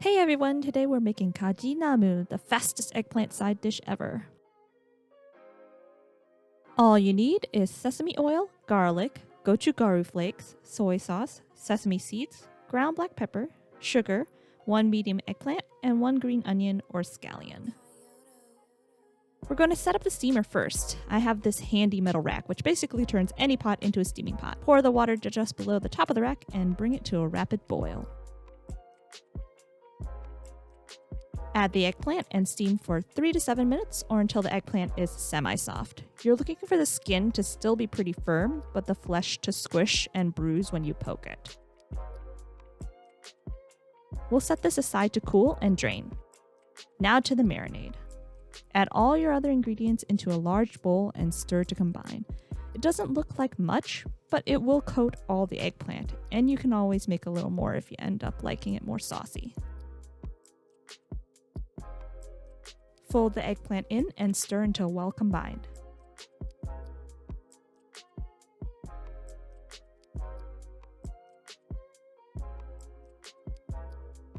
Hey everyone, today we're making Gaji Namul, the fastest eggplant side dish ever. All you need is sesame oil, garlic, gochugaru flakes, soy sauce, sesame seeds, ground black pepper, sugar, 1 medium eggplant, and 1 green onion or scallion. We're going to set up the steamer first. I have this handy metal rack, which basically turns any pot into a steaming pot. Pour the water just below the top of the rack and bring it to a rapid boil. Add the eggplant and steam for 3 to 7 minutes or until the eggplant is semi-soft. You're looking for the skin to still be pretty firm, but the flesh to squish and bruise when you poke it. We'll set this aside to cool and drain. Now to the marinade. Add all your other ingredients into a large bowl and stir to combine. It doesn't look like much, but it will coat all the eggplant, and you can always make a little more if you end up liking it more saucy. Fold the eggplant in and stir until well combined.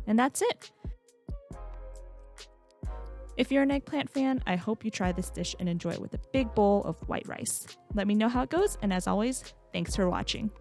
And that's it! If you're an eggplant fan, I hope you try this dish and enjoy it with a big bowl of white rice. Let me know how it goes, and as always, thanks for watching.